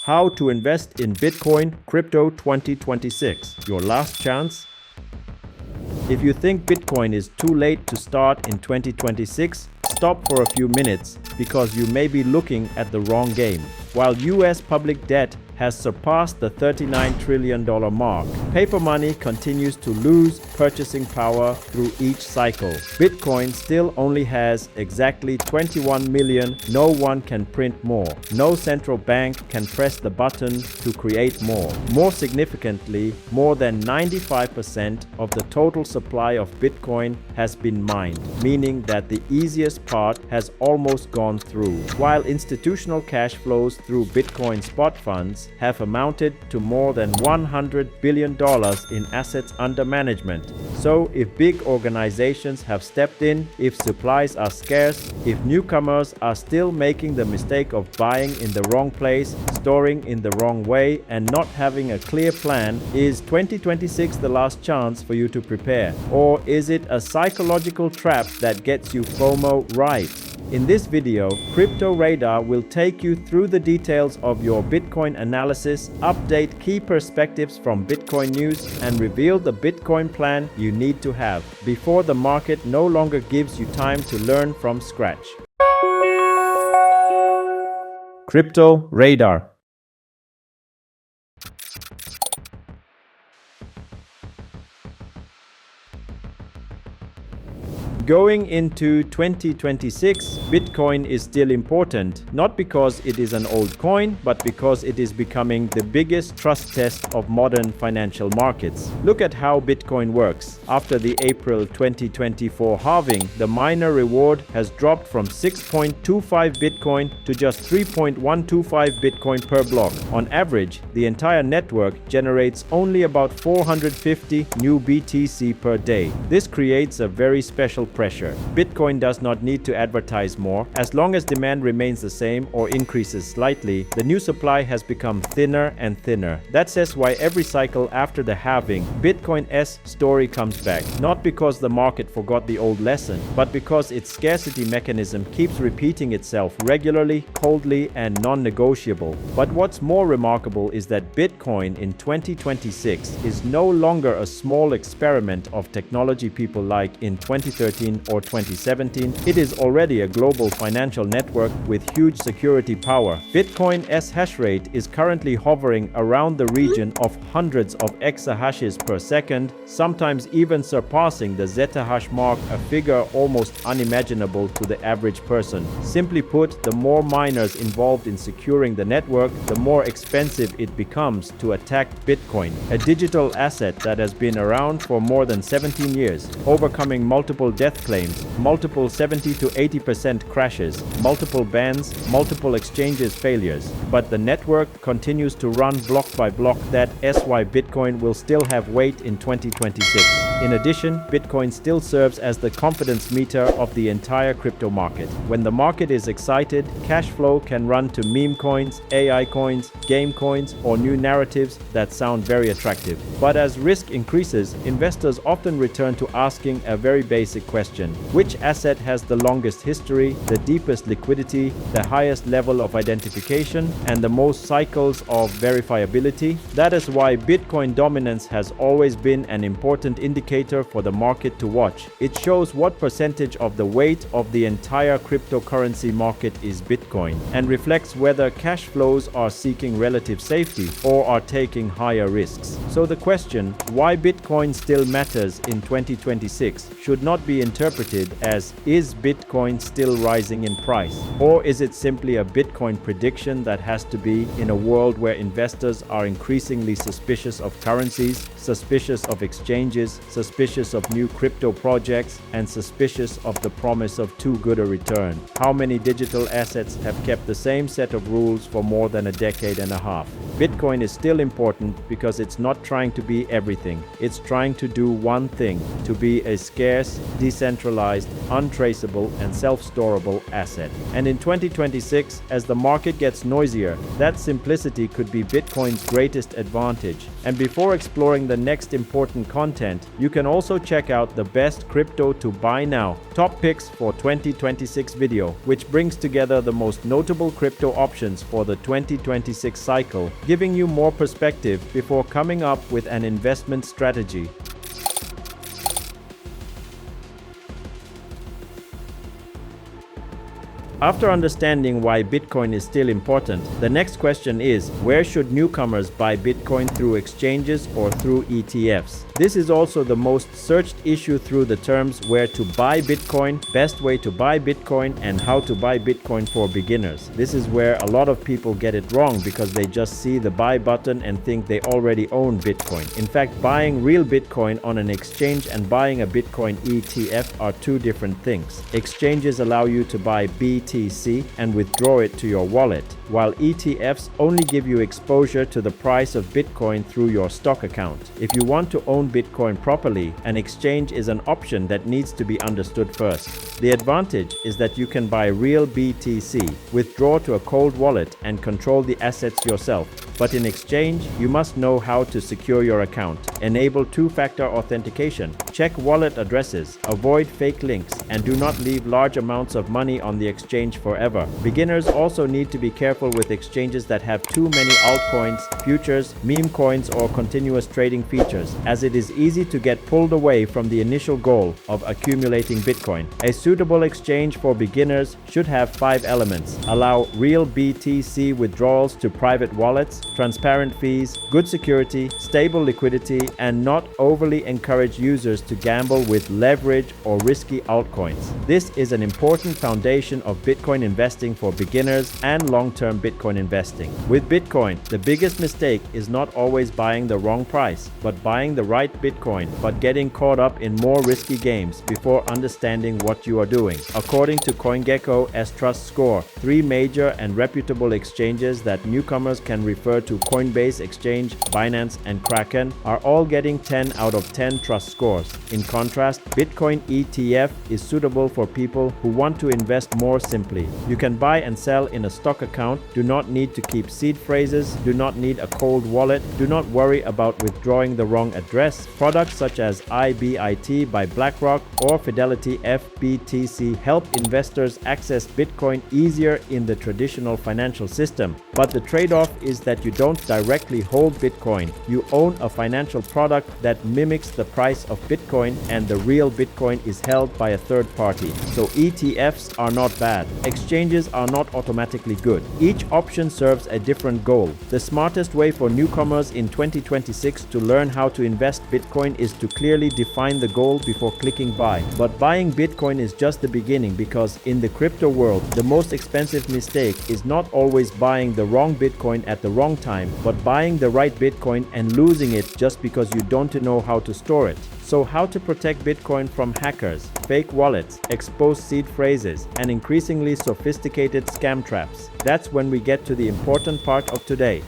How to invest in Bitcoin Crypto 2026. Your last chance? If you think Bitcoin is too late to start in 2026, stop for a few minutes because you may be looking at the wrong game. While US public debt has surpassed the $39 trillion mark, paper money continues to lose purchasing power through each cycle. Bitcoin still only has exactly 21 million. No one can print more. No central bank can press the button to create more. More significantly, more than 95% of the total supply of Bitcoin has been mined, meaning that the easiest part has almost gone through. While institutional cash flows through Bitcoin spot funds have amounted to more than $100 billion in assets under management. So if big organizations have stepped in, if supplies are scarce, if newcomers are still making the mistake of buying in the wrong place, storing in the wrong way, and not having a clear plan, is 2026 the last chance for you to prepare? Or is it a psychological trap that gets you FOMO right? In this video, Crypto Radar will take you through the details of your Bitcoin analysis, update key perspectives from Bitcoin news, and reveal the Bitcoin plan you need to have before the market no longer gives you time to learn from scratch. Crypto Radar. Going into 2026, Bitcoin is still important, not because it is an old coin, but because it is becoming the biggest trust test of modern financial markets. Look at how Bitcoin works. After the April 2024 halving, the miner reward has dropped from 6.25 Bitcoin to just 3.125 Bitcoin per block. On average, the entire network generates only about 450 new BTC per day. This creates a very special pressure. Bitcoin does not need to advertise more. As long as demand remains the same or increases slightly, the new supply has become thinner and thinner. That says why every cycle after the halving, Bitcoin's story comes back. Not because the market forgot the old lesson, but because its scarcity mechanism keeps repeating itself regularly, coldly, and non-negotiable. But what's more remarkable is that Bitcoin in 2026 is no longer a small experiment of technology people like in 2013 or 2017, it is already a global financial network with huge security power. Bitcoin's hash rate is currently hovering around the region of hundreds of exahashes per second, sometimes even surpassing the zettahash mark, a figure almost unimaginable to the average person. Simply put, the more miners involved in securing the network, the more expensive it becomes to attack Bitcoin, a digital asset that has been around for more than 17 years, overcoming multiple death claims, multiple 70 to 80% crashes, multiple bans, multiple exchanges failures. But the network continues to run block by block. That's why Bitcoin will still have weight in 2026. In addition, Bitcoin still serves as the confidence meter of the entire crypto market. When the market is excited, cash flow can run to meme coins, AI coins, game coins, or new narratives that sound very attractive. But as risk increases, investors often return to asking a very basic question. Which asset has the longest history, the deepest liquidity, the highest level of identification, and the most cycles of verifiability? That is why Bitcoin dominance has always been an important indicator for the market to watch. It shows what percentage of the weight of the entire cryptocurrency market is Bitcoin, and reflects whether cash flows are seeking relative safety or are taking higher risks. So the question, why Bitcoin still matters in 2026, should not be interpreted as, is Bitcoin still rising in price? Or is it simply a Bitcoin prediction that has to be in a world where investors are increasingly suspicious of currencies, suspicious of exchanges, suspicious of new crypto projects, and suspicious of the promise of too good a return? How many digital assets have kept the same set of rules for more than a decade and a half? Bitcoin is still important because it's not trying to be everything. It's trying to do one thing: to be a scarce, decentralized, untraceable, and self-storable asset. And in 2026, as the market gets noisier, that simplicity could be Bitcoin's greatest advantage. And before exploring the next important content, you can also check out the best crypto to buy now top picks for 2026 video, which brings together the most notable crypto options for the 2026 cycle, giving you more perspective before coming up with an investment strategy. After understanding why Bitcoin is still important, the next question is, where should newcomers buy Bitcoin, through exchanges or through ETFs? This is also the most searched issue through the terms where to buy Bitcoin, best way to buy Bitcoin, and how to buy Bitcoin for beginners. This is where a lot of people get it wrong because they just see the buy button and think they already own Bitcoin. In fact, buying real Bitcoin on an exchange and buying a Bitcoin ETF are two different things. Exchanges allow you to buy BTC and withdraw it to your wallet, while ETFs only give you exposure to the price of Bitcoin through your stock account. If you want to own Bitcoin properly, an exchange is an option that needs to be understood first. The advantage is that you can buy real BTC, withdraw to a cold wallet, and control the assets yourself. But in exchange, you must know how to secure your account, enable two-factor authentication, check wallet addresses, avoid fake links, and do not leave large amounts of money on the exchange forever. Beginners also need to be careful with exchanges that have too many altcoins, futures, meme coins, or continuous trading features, as it is easy to get pulled away from the initial goal of accumulating Bitcoin. A suitable exchange for beginners should have 5 elements: allow real BTC withdrawals to private wallets, transparent fees, good security, stable liquidity, and not overly encourage users to gamble with leverage or risky altcoins. This is an important foundation of Bitcoin investing for beginners and long-term Bitcoin investing. With Bitcoin, the biggest mistake is not always buying the wrong price, but buying the right Bitcoin, but getting caught up in more risky games before understanding what you are doing. According to CoinGecko as Trust Score, 3 major and reputable exchanges that newcomers can refer to, Coinbase Exchange, Binance, and Kraken, are all getting 10 out of 10 trust scores. In contrast, Bitcoin ETF is suitable for people who want to invest more simply. You can buy and sell in a stock account, do not need to keep seed phrases, do not need a cold wallet, do not worry about withdrawing the wrong address. Products such as IBIT by BlackRock or Fidelity FBTC help investors access Bitcoin easier in the traditional financial system. But the trade-off is that you don't directly hold Bitcoin. You own a financial product that mimics the price of Bitcoin, and the real Bitcoin is held by a third party. So ETFs are not bad. Exchanges are not automatically good. Each option serves a different goal. The smartest way for newcomers in 2026 to learn how to invest Bitcoin is to clearly define the goal before clicking buy. But buying Bitcoin is just the beginning, because in the crypto world, the most expensive mistake is not always buying the wrong Bitcoin at the wrong time, but buying the right Bitcoin and losing it just because you don't know how to store it. So how to protect Bitcoin from hackers, fake wallets, exposed seed phrases, and increasingly sophisticated scam traps? That's when we get to the important part of today.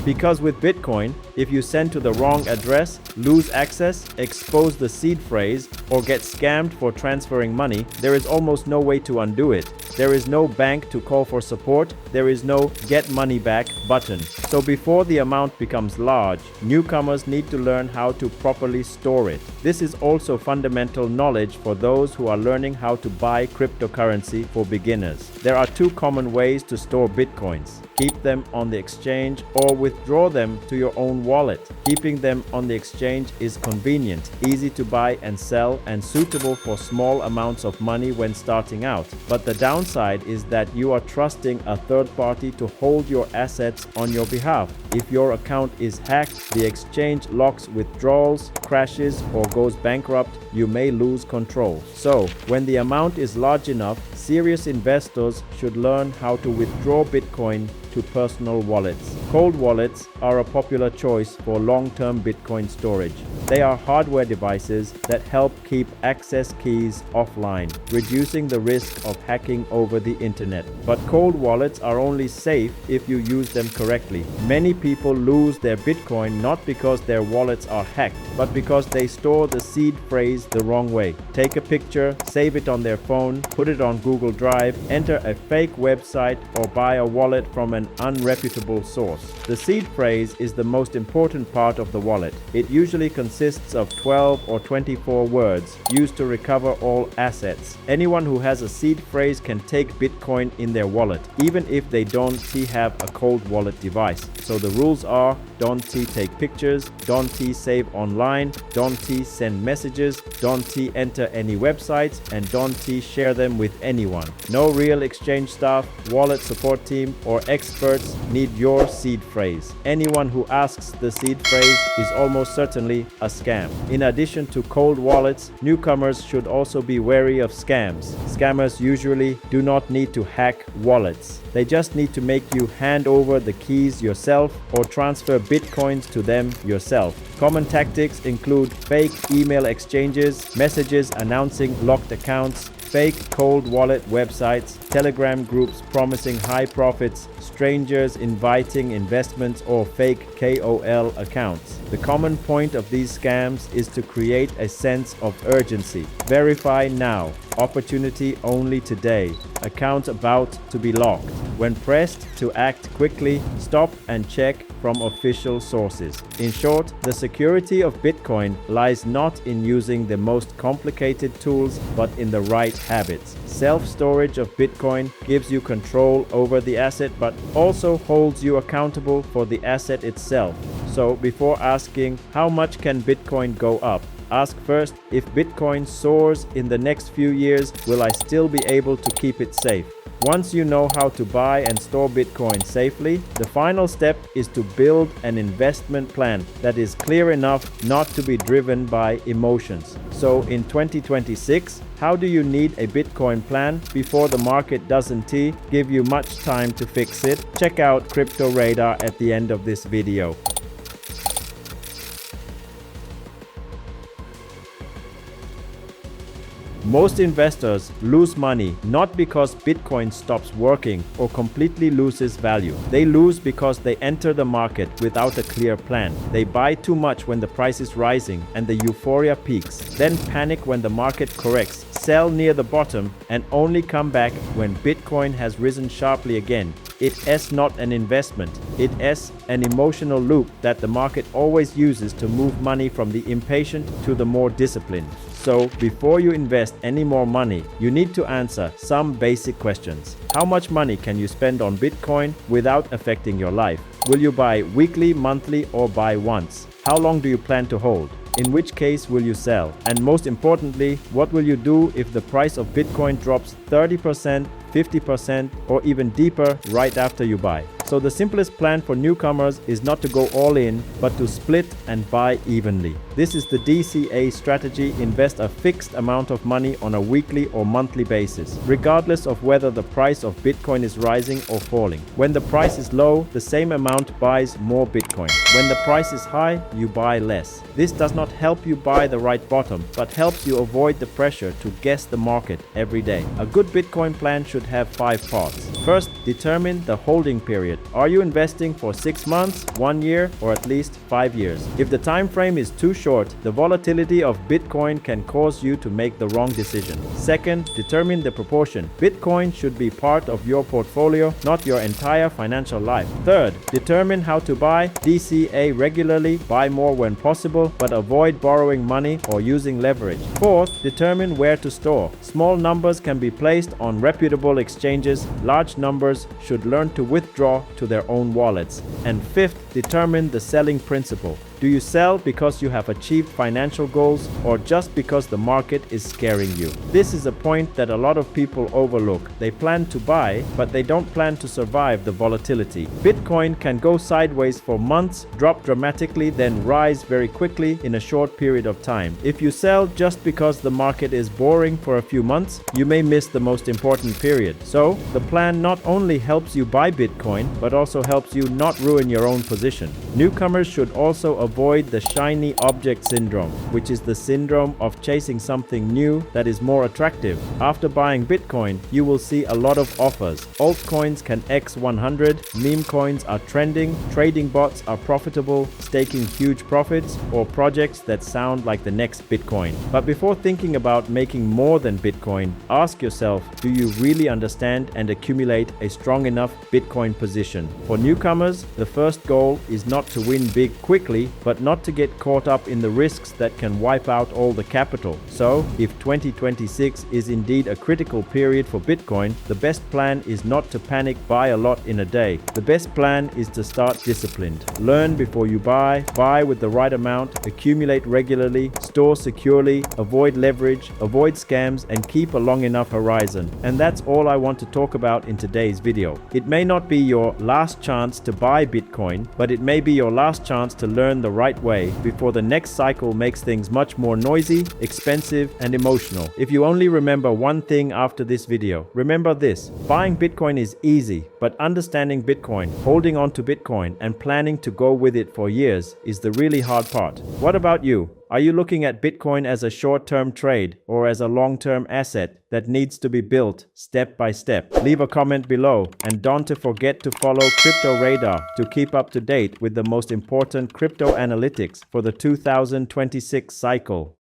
Because with Bitcoin, if you send to the wrong address, lose access, expose the seed phrase, or get scammed for transferring money, there is almost no way to undo it. There is no bank to call for support. There is no get money back button. So before the amount becomes large, newcomers need to learn how to properly store it. This is also fundamental knowledge for those who are learning how to buy cryptocurrency for beginners. There are 2 common ways to store Bitcoins: keep them on the exchange or withdraw them to your own wallet. Keeping them on the exchange is convenient, easy to buy and sell, and suitable for small amounts of money when starting out. But the downside is that you are trusting a third party to hold your assets on your behalf. If your account is hacked, the exchange locks withdrawals, crashes, or goes bankrupt, you may lose control. So, when the amount is large enough, serious investors should learn how to withdraw Bitcoin to personal wallets. Cold wallets are a popular choice for long-term Bitcoin storage. They are hardware devices that help keep access keys offline, reducing the risk of hacking over the internet. But cold wallets are only safe if you use them correctly. Many people lose their Bitcoin not because their wallets are hacked, but because they store the seed phrase the wrong way. Take a picture, save it on their phone, put it on Google Drive, enter a fake website, or buy a wallet from an unreputable source. The seed phrase is the most important part of the wallet. It usually consists of 12 or 24 words used to recover all assets. Anyone who has a seed phrase can take Bitcoin in their wallet, even if they don't have a cold wallet device. So the rules are: don't take pictures, don't save online, don't send messages, don't enter any websites, and don't share them with anyone. No real exchange staff, wallet support team, or experts need your seed phrase. Anyone who asks the seed phrase is almost certainly a scam. In addition to cold wallets, newcomers should also be wary of scams. Scammers usually do not need to hack wallets. They just need to make you hand over the keys yourself or transfer Bitcoins to them yourself. Common tactics include fake email exchanges, messages announcing locked accounts, fake cold wallet websites, Telegram groups promising high profits, strangers inviting investments, or fake KOL accounts. The common point of these scams is to create a sense of urgency. Verify now. Opportunity only today. Account about to be locked. When pressed to act quickly, stop and check from official sources. In short, the security of Bitcoin lies not in using the most complicated tools, but in the right habits. Self-storage of Bitcoin gives you control over the asset, but also holds you accountable for the asset itself. So before asking how much can Bitcoin go up, ask first, if Bitcoin soars in the next few years, will I still be able to keep it safe? Once you know how to buy and store Bitcoin safely, the final step is to build an investment plan that is clear enough not to be driven by emotions. So in 2026, how do you need a Bitcoin plan before the market doesn't give you much time to fix it? Check out Crypto Radar at the end of this video. Most investors lose money not because Bitcoin stops working or completely loses value. They lose because they enter the market without a clear plan. They buy too much when the price is rising and the euphoria peaks, then panic when the market corrects, sell near the bottom, and only come back when Bitcoin has risen sharply again. It is not an investment. It is an emotional loop that the market always uses to move money from the impatient to the more disciplined. So, before you invest any more money, you need to answer some basic questions. How much money can you spend on Bitcoin without affecting your life? Will you buy weekly, monthly, or buy once? How long do you plan to hold? In which case will you sell? And most importantly, what will you do if the price of Bitcoin drops 30%, 50%, or even deeper right after you buy? So the simplest plan for newcomers is not to go all in, but to split and buy evenly. This is the DCA strategy. Invest a fixed amount of money on a weekly or monthly basis, regardless of whether the price of Bitcoin is rising or falling. When the price is low, the same amount buys more Bitcoin. When the price is high, you buy less. This does not help you buy the right bottom, but helps you avoid the pressure to guess the market every day. A good Bitcoin plan should have 5 parts. First, determine the holding period. Are you investing for 6 months, 1 year, or at least 5 years? If the time frame is too short, the volatility of Bitcoin can cause you to make the wrong decision. Second, determine the proportion. Bitcoin should be part of your portfolio, not your entire financial life. Third, determine how to buy DCA regularly, buy more when possible, but avoid borrowing money or using leverage. Fourth, determine where to store. Small numbers can be placed on reputable exchanges. Large numbers should learn to withdraw to their own wallets. And fifth, determine the selling principle. Do you sell because you have achieved financial goals or just because the market is scaring you? This is a point that a lot of people overlook. They plan to buy, but they don't plan to survive the volatility. Bitcoin can go sideways for months, drop dramatically, then rise very quickly in a short period of time. If you sell just because the market is boring for a few months, you may miss the most important period. So, the plan not only helps you buy Bitcoin, but also helps you not ruin your own position. Newcomers should also avoid the shiny object syndrome, which is the syndrome of chasing something new that is more attractive. After buying Bitcoin, you will see a lot of offers. Altcoins can X 100, meme coins are trending, trading bots are profitable, staking huge profits, or projects that sound like the next Bitcoin. But before thinking about making more than Bitcoin, ask yourself, do you really understand and accumulate a strong enough Bitcoin position? For newcomers, the first goal is not to win big quickly, but not to get caught up in the risks that can wipe out all the capital. So, if 2026 is indeed a critical period for Bitcoin, the best plan is not to panic buy a lot in a day. The best plan is to start disciplined. Learn before you buy with the right amount, accumulate regularly, store securely, avoid leverage, avoid scams, and keep a long enough horizon. And that's all I want to talk about in today's video. It may not be your last chance to buy Bitcoin, but it may be your last chance to learn the right way before the next cycle makes things much more noisy, expensive, and emotional. If you only remember one thing after this video, remember this: buying Bitcoin is easy, but understanding Bitcoin, holding on to Bitcoin, and planning to go with it for years is the really hard part. What about you? Are you looking at Bitcoin as a short-term trade or as a long-term asset that needs to be built step by step? Leave a comment below, and don't forget to follow Crypto Radar to keep up to date with the most important crypto analytics for the 2026 cycle.